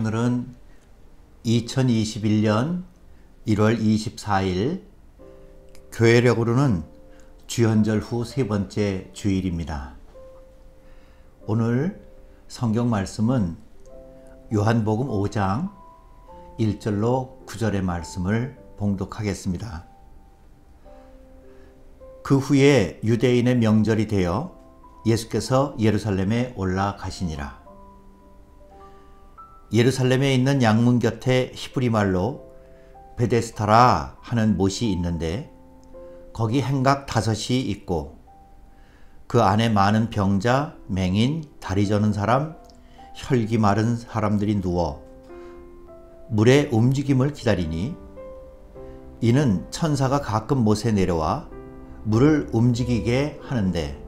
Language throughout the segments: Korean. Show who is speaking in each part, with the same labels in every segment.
Speaker 1: 오늘은 2021년 1월 24일 교회력으로는 주현절 후 세 번째 주일입니다. 오늘 성경 말씀은 요한복음 5장 1절로 9절의 말씀을 봉독하겠습니다. 그 후에 유대인의 명절이 되어 예수께서 예루살렘에 올라가시니라. 예루살렘에 있는 양문 곁에 히브리 말로 베데스다라 하는 못이 있는데 거기 행각 5이 있고 그 안에 많은 병자, 맹인, 다리 저는 사람, 혈기 마른 사람들이 누워 물의 움직임을 기다리니 이는 천사가 가끔 못에 내려와 물을 움직이게 하는데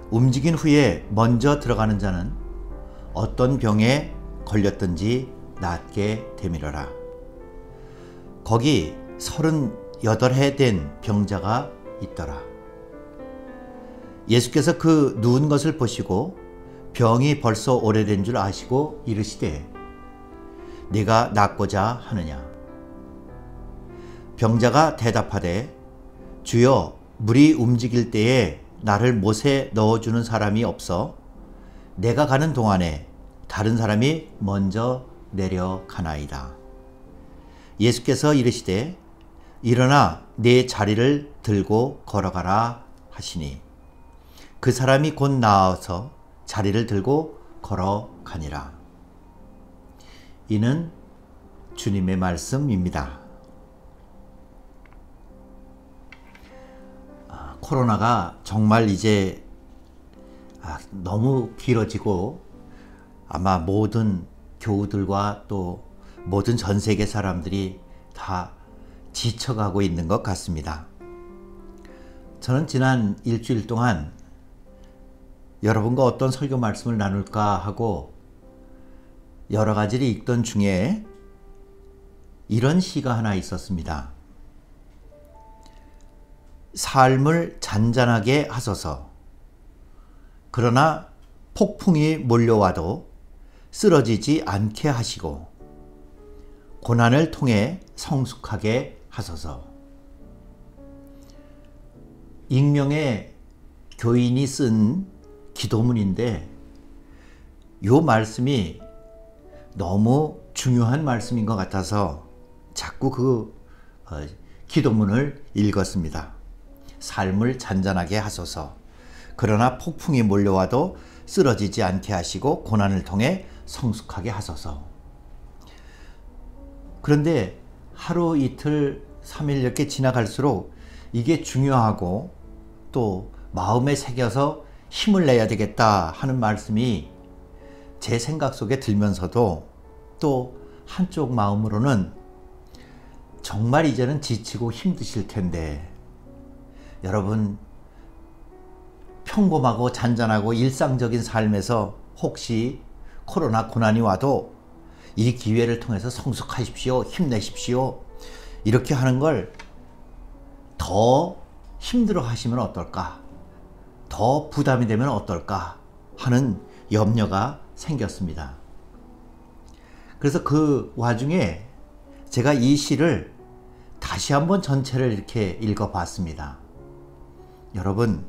Speaker 1: 움직인 후에 먼저 들어가는 자는 어떤 병에 걸렸든지 낫게 되밀어라. 거기 38해 된 병자가 있더라. 예수께서 그 누운 것을 보시고 병이 벌써 오래된 줄 아시고 이르시되 네가 낫고자 하느냐. 병자가 대답하되 주여 물이 움직일 때에 나를 못에 넣어주는 사람이 없어 내가 가는 동안에 다른 사람이 먼저 내려가나이다. 예수께서 이르시되 일어나 네 자리를 들고 걸어가라 하시니 그 사람이 곧 나와서 자리를 들고 걸어가니라. 이는 주님의 말씀입니다. 코로나가 정말 이제 너무 길어지고 아마 모든 교우들과 또 모든 전 세계 사람들이 다 지쳐가고 있는 것 같습니다. 저는 지난 일주일 동안 여러분과 어떤 설교 말씀을 나눌까 하고 여러 가지를 읽던 중에 이런 시가 하나 있었습니다. 삶을 잔잔하게 하소서. 그러나 폭풍이 몰려와도 쓰러지지 않게 하시고 고난을 통해 성숙하게 하소서. 익명의 교인이 쓴 기도문인데 이 말씀이 너무 중요한 말씀인 것 같아서 자꾸 그 기도문을 읽었습니다. 삶을 잔잔하게 하소서. 그러나 폭풍이 몰려와도 쓰러지지 않게 하시고 고난을 통해 성숙하게 하소서. 그런데 하루 이틀 3일 이렇게 지나갈수록 이게 중요하고 또 마음에 새겨서 힘을 내야 되겠다 하는 말씀이 제 생각 속에 들면서도 또 한쪽 마음으로는 정말 이제는 지치고 힘드실 텐데 여러분 평범하고 잔잔하고 일상적인 삶에서 혹시 코로나 고난이 와도 이 기회를 통해서 성숙하십시오. 힘내십시오. 이렇게 하는 걸 더 힘들어 하시면 어떨까? 더 부담이 되면 어떨까? 하는 염려가 생겼습니다. 그래서 그 와중에 제가 이 시를 다시 한번 전체를 이렇게 읽어봤습니다. 여러분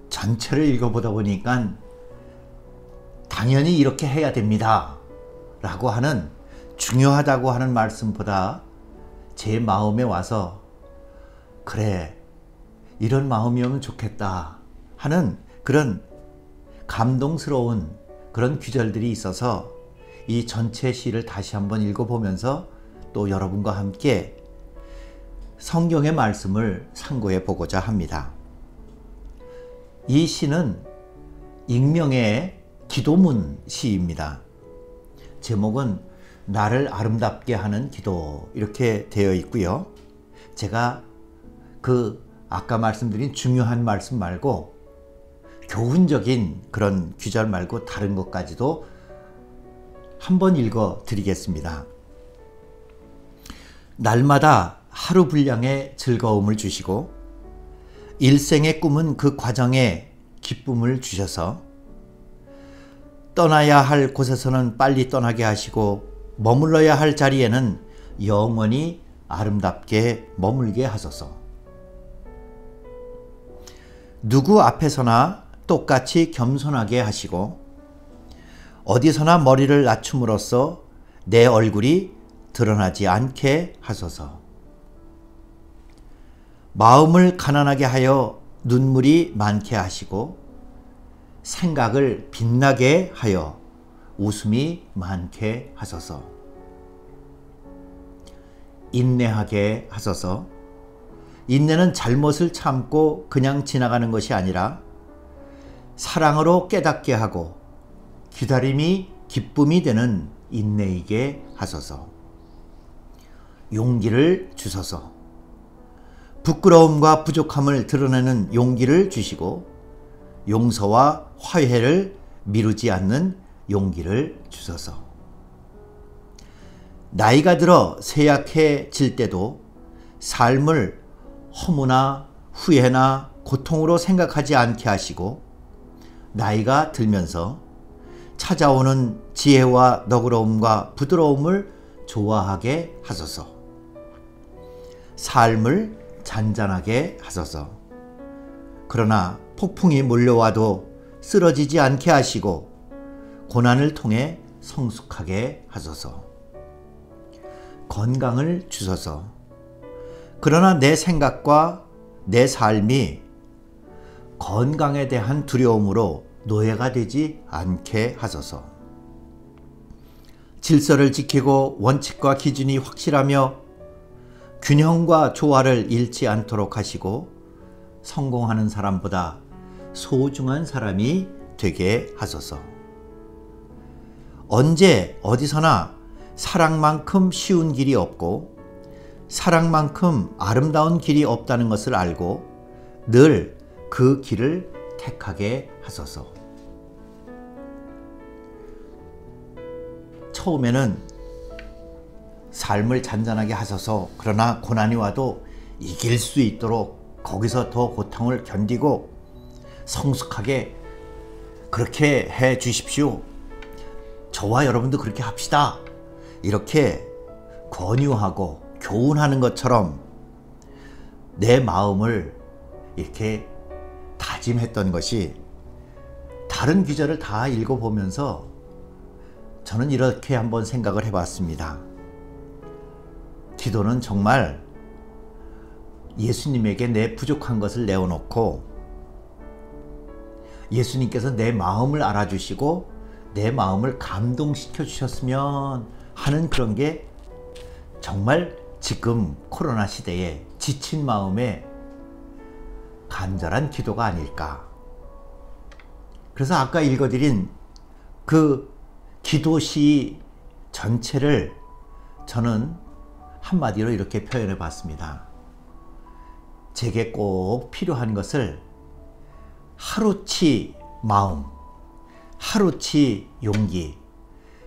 Speaker 1: 전체를 읽어보다 보니까 당연히 이렇게 해야 됩니다 라고 하는 중요하다고 하는 말씀보다 제 마음에 와서 그래 이런 마음이면 좋겠다 하는 그런 감동스러운 그런 구절들이 있어서 이 전체 시를 다시 한번 읽어보면서 또 여러분과 함께 성경의 말씀을 상고해 보고자 합니다. 이 시는 익명의 기도문 시입니다. 제목은 나를 아름답게 하는 기도 이렇게 되어 있고요. 제가 아까 말씀드린 중요한 말씀 말고 교훈적인 그런 구절 말고 다른 것까지도 한번 읽어 드리겠습니다. 날마다 하루 분량의 즐거움을 주시고 일생의 꿈은 그 과정에 기쁨을 주셔서 떠나야 할 곳에서는 빨리 떠나게 하시고 머물러야 할 자리에는 영원히 아름답게 머물게 하소서. 누구 앞에서나 똑같이 겸손하게 하시고 어디서나 머리를 낮춤으로써 내 얼굴이 드러나지 않게 하소서. 마음을 가난하게 하여 눈물이 많게 하시고 생각을 빛나게 하여 웃음이 많게 하소서. 인내하게 하소서. 인내는 잘못을 참고 그냥 지나가는 것이 아니라 사랑으로 깨닫게 하고 기다림이 기쁨이 되는 인내이게 하소서. 용기를 주소서. 부끄러움과 부족함을 드러내는 용기를 주시고 용서와 화해를 미루지 않는 용기를 주소서. 나이가 들어 쇠약해질 때도 삶을 허무나 후회나 고통으로 생각하지 않게 하시고 나이가 들면서 찾아오는 지혜와 너그러움과 부드러움을 좋아하게 하소서. 삶을 잔잔하게 하소서. 그러나 폭풍이 몰려와도 쓰러지지 않게 하시고 고난을 통해 성숙하게 하소서. 건강을 주소서. 그러나 내 생각과 내 삶이 건강에 대한 두려움으로 노예가 되지 않게 하소서. 질서를 지키고 원칙과 기준이 확실하며 균형과 조화를 잃지 않도록 하시고 성공하는 사람보다 소중한 사람이 되게 하소서. 언제 어디서나 사랑만큼 쉬운 길이 없고 사랑만큼 아름다운 길이 없다는 것을 알고 늘 그 길을 택하게 하소서. 처음에는 삶을 잔잔하게 하소서. 그러나 고난이 와도 이길 수 있도록 거기서 더 고통을 견디고 성숙하게 그렇게 해 주십시오. 저와 여러분도 그렇게 합시다. 이렇게 권유하고 교훈하는 것처럼 내 마음을 이렇게 다짐했던 것이 다른 기절을 다 읽어보면서 저는 이렇게 한번 생각을 해봤습니다. 기도는 정말 예수님에게 내 부족한 것을 내어놓고 예수님께서 내 마음을 알아주시고 내 마음을 감동시켜 주셨으면 하는 그런 게 정말 지금 코로나 시대에 지친 마음에 간절한 기도가 아닐까. 그래서 아까 읽어드린 그 기도시 전체를 저는 한마디로 이렇게 표현해 봤습니다. 제게 꼭 필요한 것을 하루치 마음, 하루치 용기,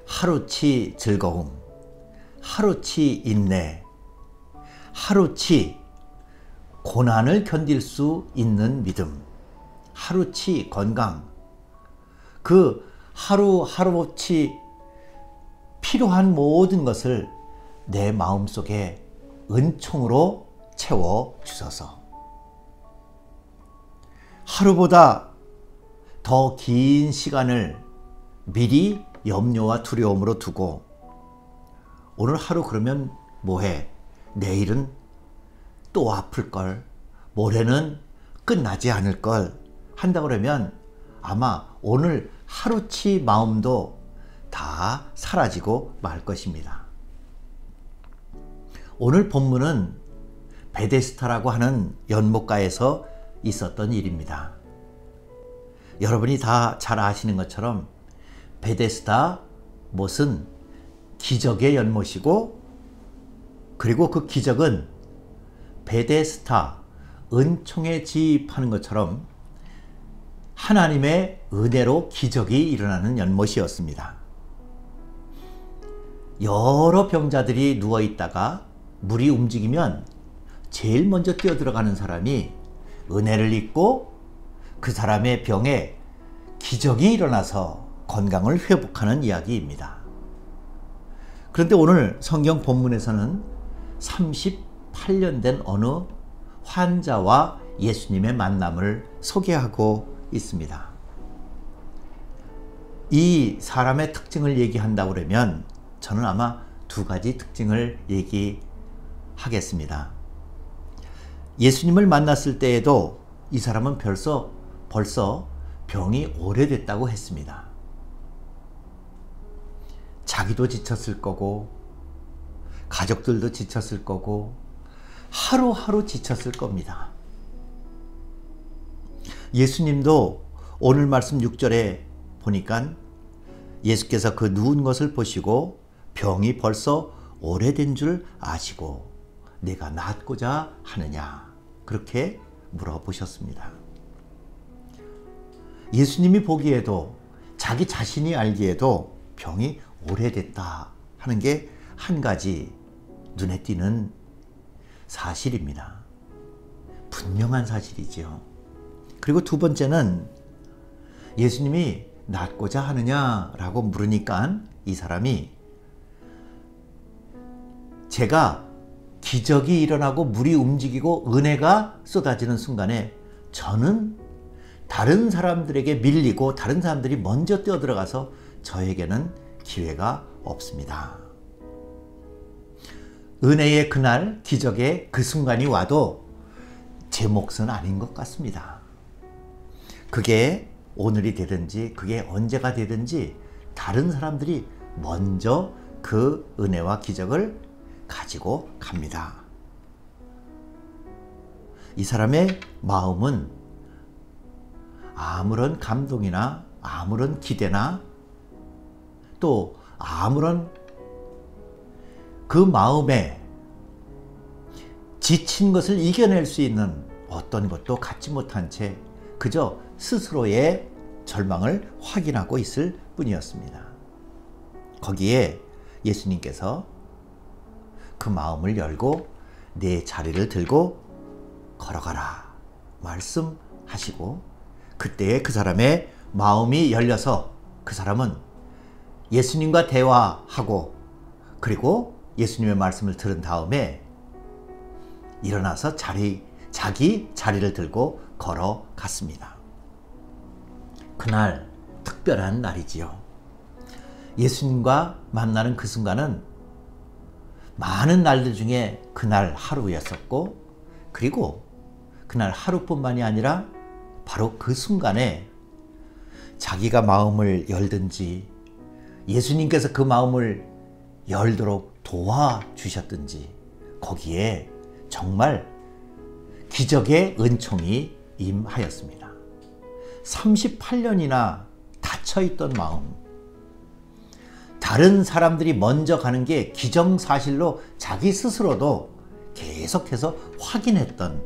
Speaker 1: 하루치 즐거움, 하루치 인내, 하루치 고난을 견딜 수 있는 믿음, 하루치 건강, 그 하루하루치 필요한 모든 것을 내 마음속에 은총으로 채워 주소서. 하루보다 더 긴 시간을 미리 염려와 두려움으로 두고 오늘 하루 그러면 뭐해? 내일은 또 아플걸, 모레는 끝나지 않을걸 한다 그러면 아마 오늘 하루치 마음도 다 사라지고 말 것입니다. 오늘 본문은 베데스다라고 하는 연못가에서 있었던 일입니다. 여러분이 다 잘 아시는 것처럼 베데스다 못은 기적의 연못이고 그리고 그 기적은 베데스다 은총의 집 하는 것처럼 하나님의 은혜로 기적이 일어나는 연못이었습니다. 여러 병자들이 누워 있다가 물이 움직이면 제일 먼저 뛰어들어가는 사람이 은혜를 입고 그 사람의 병에 기적이 일어나서 건강을 회복하는 이야기입니다. 그런데 오늘 성경 본문에서는 38년 된 어느 환자와 예수님의 만남을 소개하고 있습니다. 이 사람의 특징을 얘기한다고 그러면 저는 아마 두 가지 특징을 얘기하겠습니다. 예수님을 만났을 때에도 이 사람은 벌써 병이 오래됐다고 했습니다. 자기도 지쳤을 거고 가족들도 지쳤을 거고 하루하루 지쳤을 겁니다. 예수님도 오늘 말씀 6절에 보니까 예수께서 그 누운 것을 보시고 병이 벌써 오래된 줄 아시고 내가 낫고자 하느냐 그렇게 물어보셨습니다. 예수님이 보기에도 자기 자신이 알기에도 병이 오래됐다 하는 게 한 가지 눈에 띄는 사실입니다. 분명한 사실이지요. 그리고 두 번째는 예수님이 낫고자 하느냐라고 물으니까 이 사람이 제가 기적이 일어나고 물이 움직이고 은혜가 쏟아지는 순간에 저는 다른 사람들에게 밀리고 다른 사람들이 먼저 뛰어들어가서 저에게는 기회가 없습니다. 은혜의 그날, 기적의 그 순간이 와도 제 몫은 아닌 것 같습니다. 그게 오늘이 되든지 그게 언제가 되든지 다른 사람들이 먼저 그 은혜와 기적을 가지고 갑니다. 이 사람의 마음은 아무런 감동이나 아무런 기대나 또 아무런 그 마음에 지친 것을 이겨낼 수 있는 어떤 것도 갖지 못한 채 그저 스스로의 절망을 확인하고 있을 뿐이었습니다. 거기에 예수님께서 그 마음을 열고 내 자리를 들고 걸어가라 말씀하시고 그때에 그 사람의 마음이 열려서 그 사람은 예수님과 대화하고 그리고 예수님의 말씀을 들은 다음에 일어나서 자기 자리를 들고 걸어갔습니다. 그날 특별한 날이지요. 예수님과 만나는 그 순간은 많은 날들 중에 그날 하루였었고 그리고 그날 하루뿐만이 아니라 바로 그 순간에 자기가 마음을 열든지 예수님께서 그 마음을 열도록 도와주셨든지 거기에 정말 기적의 은총이 임하였습니다. 38년이나 닫혀있던 마음, 다른 사람들이 먼저 가는 게 기정사실로 자기 스스로도 계속해서 확인했던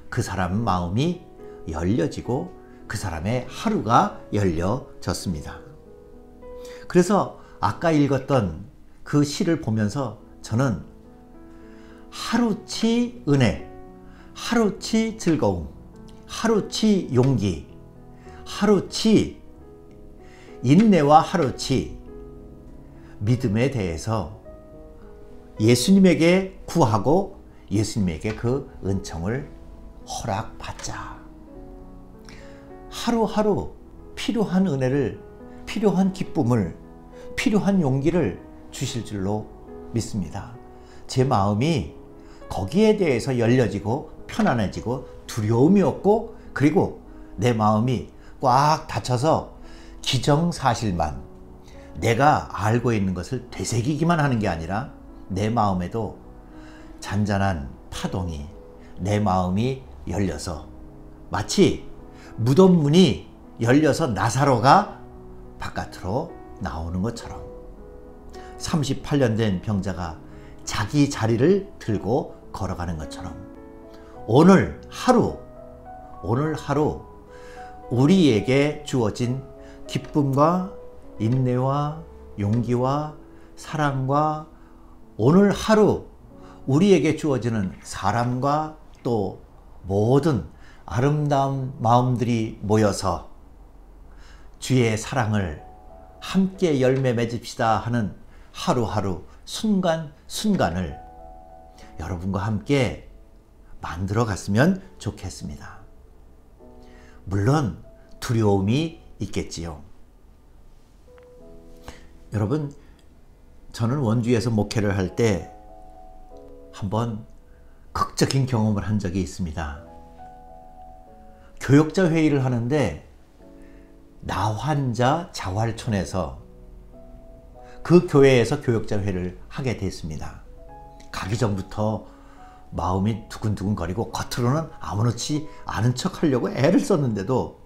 Speaker 1: 그 사람 마음이 열려지고 그 사람의 하루가 열려졌습니다. 그래서 아까 읽었던 그 시를 보면서 저는 하루치 은혜, 하루치 즐거움, 하루치 용기, 하루치 인내와 하루치 믿음에 대해서 예수님에게 구하고 예수님에게 그 은총을 허락받자. 하루하루 필요한 은혜를, 필요한 기쁨을, 필요한 용기를 주실 줄로 믿습니다. 제 마음이 거기에 대해서 열려지고 편안해지고 두려움이 없고 그리고 내 마음이 꽉 닫혀서 기정사실만 내가 알고 있는 것을 되새기기만 하는 게 아니라 내 마음에도 잔잔한 파동이 내 마음이 열려서 마치 무덤 문이 열려서 나사로가 바깥으로 나오는 것처럼 38년 된 병자가 자기 자리를 들고 걸어가는 것처럼 오늘 하루 우리에게 주어진 기쁨과 인내와 용기와 사랑과 오늘 하루 우리에게 주어지는 사람과 또 모든 아름다운 마음들이 모여서 주의 사랑을 함께 열매 맺읍시다 하는 하루하루 순간순간을 여러분과 함께 만들어 갔으면 좋겠습니다. 물론 두려움이 있겠지요. 여러분, 저는 원주에서 목회를 할 때 한번 극적인 경험을 한 적이 있습니다. 교역자 회의를 하는데 나환자 자활촌에서 그 교회에서 교역자 회의를 하게 됐습니다. 가기 전부터 마음이 두근두근거리고 겉으로는 아무렇지 않은 척 하려고 애를 썼는데도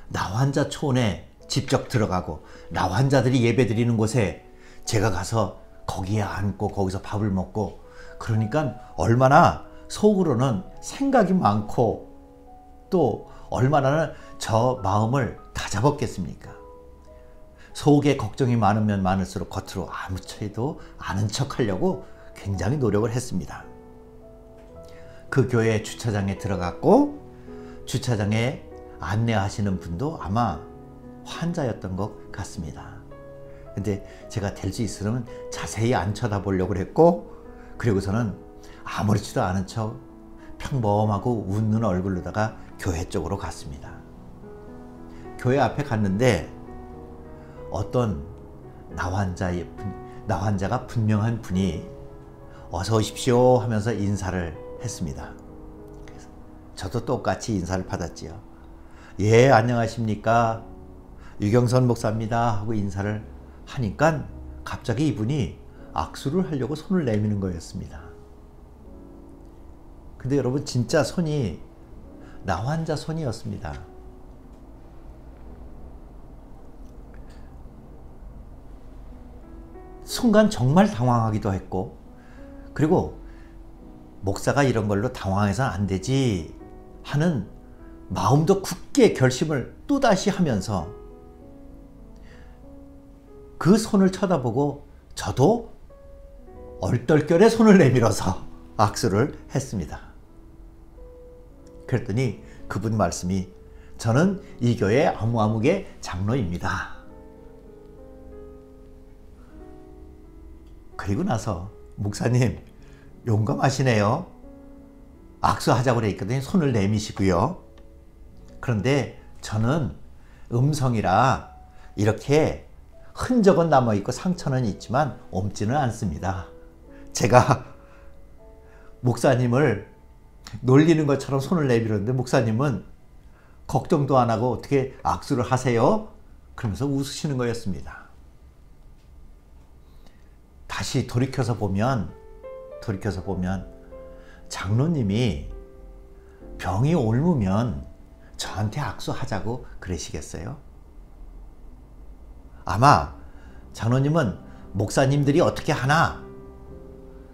Speaker 1: 나환자 촌에 직접 들어가고 나환자들이 예배 드리는 곳에 제가 가서 거기에 앉고 거기서 밥을 먹고 그러니까 얼마나 속으로는 생각이 많고 또 얼마나 저 마음을 다잡았겠습니까? 속에 걱정이 많으면 많을수록 겉으로 아무렇지도 않은 척 하려고 굉장히 노력을 했습니다. 그 교회 주차장에 들어갔고 주차장에 안내하시는 분도 아마 환자였던 것 같습니다. 근데 제가 될 수 있으면 자세히 안 쳐다보려고 했고 그리고서는 아무렇지도 않은 척 평범하고 웃는 얼굴로다가 교회 쪽으로 갔습니다. 교회 앞에 갔는데 어떤 나환자가 분명한 분이 어서 오십시오 하면서 인사를 했습니다. 그래서 저도 똑같이 인사를 받았지요. 예, 안녕하십니까, 유경선 목사입니다 하고 인사를 하니까 갑자기 이분이 악수를 하려고 손을 내미는 거였습니다. 근데 여러분, 진짜 손이 나환자 손이었습니다. 순간 정말 당황하기도 했고 그리고 목사가 이런 걸로 당황해서는 안 되지 하는 마음도 굳게 결심을 또다시 하면서 그 손을 쳐다보고 저도 얼떨결에 손을 내밀어서 악수를 했습니다. 그랬더니 그분 말씀이 저는 이 교회 아무아무개 장로입니다. 그리고 나서 목사님 용감하시네요. 악수하자고 그랬더니 손을 내미시고요. 그런데 저는 음성이라 이렇게 흔적은 남아있고 상처는 있지만 옮지는 않습니다. 제가 목사님을 놀리는 것처럼 손을 내밀었는데 목사님은 걱정도 안 하고 어떻게 악수를 하세요? 그러면서 웃으시는 거였습니다. 다시 돌이켜서 보면 장로님이 병이 옮으면 저한테 악수하자고 그러시겠어요? 아마 장로님은 목사님들이 어떻게 하나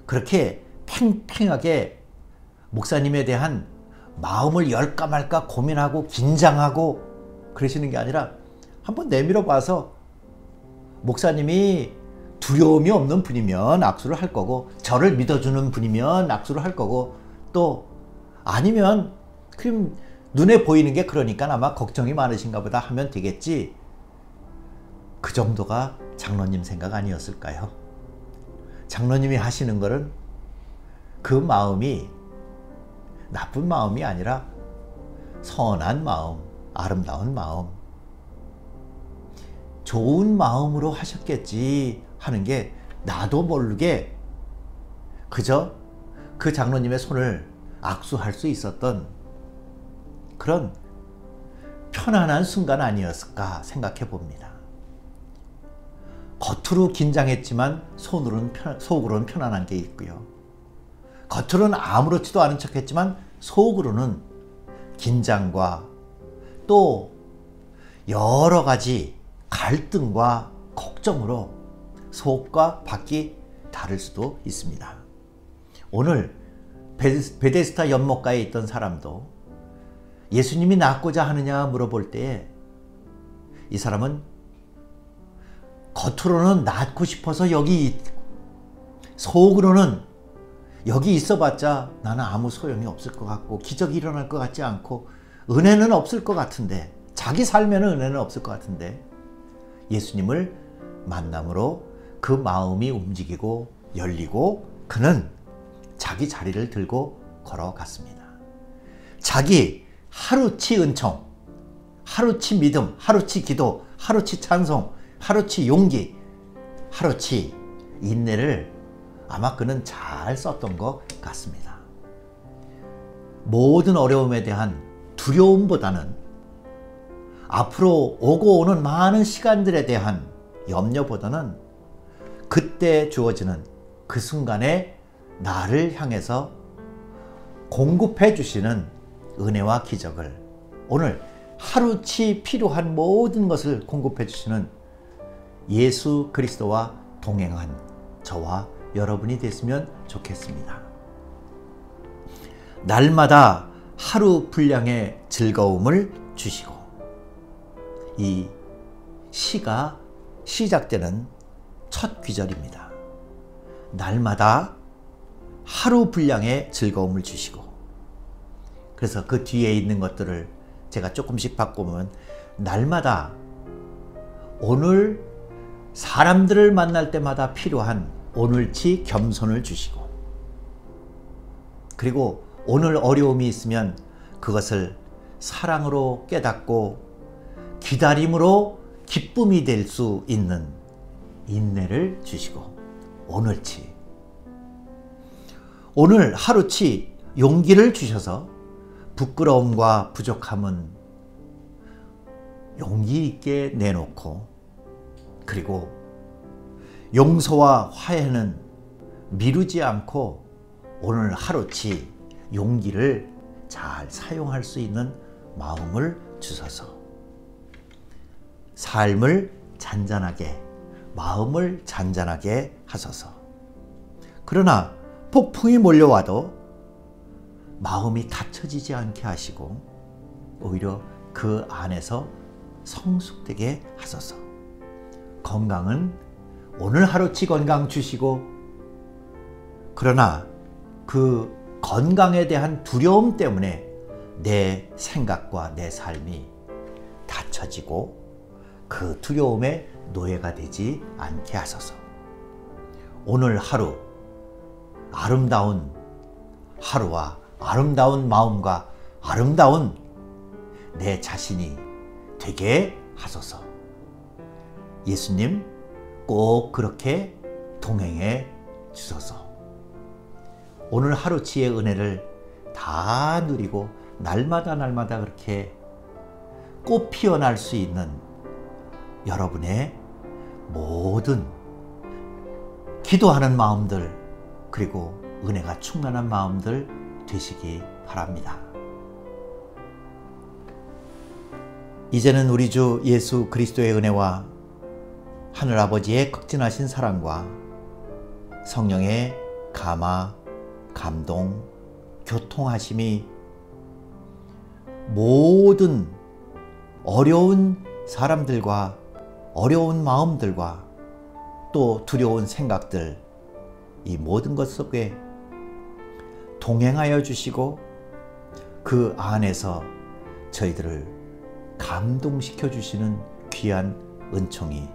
Speaker 1: 그렇게 팽팽하게 목사님에 대한 마음을 열까 말까 고민하고 긴장하고 그러시는 게 아니라 한번 내밀어 봐서 목사님이 두려움이 없는 분이면 악수를 할 거고 저를 믿어주는 분이면 악수를 할 거고 또 아니면 그럼 눈에 보이는 게 그러니까 아마 걱정이 많으신가 보다 하면 되겠지. 그 정도가 장로님 생각 아니었을까요? 장로님이 하시는 거는 그 마음이 나쁜 마음이 아니라 선한 마음, 아름다운 마음, 좋은 마음으로 하셨겠지 하는 게 나도 모르게 그저 그 장로님의 손을 악수할 수 있었던 그런 편안한 순간 아니었을까 생각해 봅니다. 겉으로 긴장했지만 속으로는 편안한 게 있고요. 겉으로는 아무렇지도 않은 척 했지만 속으로는 긴장과 또 여러 가지 갈등과 걱정으로 속과 밖이 다를 수도 있습니다. 오늘 베데스다 연못가에 있던 사람도 예수님이 낫고자 하느냐 물어볼 때에 이 사람은 겉으로는 낫고 싶어서 여기 있고 속으로는 여기 있어봤자 나는 아무 소용이 없을 것 같고 기적이 일어날 것 같지 않고 은혜는 없을 것 같은데 자기 삶에는 은혜는 없을 것 같은데 예수님을 만남으로 그 마음이 움직이고 열리고 그는 자기 자리를 들고 걸어갔습니다. 자기 하루치 은총, 하루치 믿음, 하루치 기도, 하루치 찬송, 하루치 용기, 하루치 인내를 아마 그는 잘 썼던 것 같습니다. 모든 어려움에 대한 두려움보다는 앞으로 오고 오는 많은 시간들에 대한 염려보다는 그때 주어지는 그 순간에 나를 향해서 공급해 주시는 은혜와 기적을, 오늘 하루치 필요한 모든 것을 공급해 주시는 예수 그리스도와 동행한 저와 여러분이 됐으면 좋겠습니다. 날마다 하루 분량의 즐거움을 주시고, 이 시가 시작되는 첫 귀절입니다. 날마다 하루 분량의 즐거움을 주시고, 그래서 그 뒤에 있는 것들을 제가 조금씩 바꾸면 날마다 오늘 사람들을 만날 때마다 필요한 오늘치 겸손을 주시고, 그리고 오늘 어려움이 있으면 그것을 사랑으로 깨닫고 기다림으로 기쁨이 될 수 있는 인내를 주시고, 오늘치 오늘 하루치 용기를 주셔서 부끄러움과 부족함은 용기 있게 내놓고, 그리고 용서와 화해는 미루지 않고 오늘 하루치 용기를 잘 사용할 수 있는 마음을 주셔서 삶을 잔잔하게, 마음을 잔잔하게 하소서. 그러나 폭풍이 몰려와도 마음이 닫혀지지 않게 하시고 오히려 그 안에서 성숙되게 하소서. 건강은 오늘 하루치 건강 주시고, 그러나 그 건강에 대한 두려움 때문에 내 생각과 내 삶이 닫혀지고 그 두려움의 노예가 되지 않게 하소서. 오늘 하루 아름다운 하루와 아름다운 마음과 아름다운 내 자신이 되게 하소서. 예수님 꼭 그렇게 동행해 주소서. 오늘 하루치의 은혜를 다 누리고 날마다 날마다 그렇게 꽃 피어날 수 있는 여러분의 모든 기도하는 마음들, 그리고 은혜가 충만한 마음들 되시기 바랍니다. 이제는 우리 주 예수 그리스도의 은혜와 하늘아버지의 극진하신 사랑과 성령의 감화, 감동, 교통하심이 모든 어려운 사람들과 어려운 마음들과 또 두려운 생각들, 이 모든 것 속에 동행하여 주시고 그 안에서 저희들을 감동시켜 주시는 귀한 은총이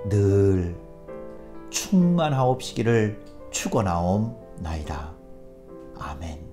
Speaker 1: 늘 충만하옵시기를 축원하옵나이다. 아멘.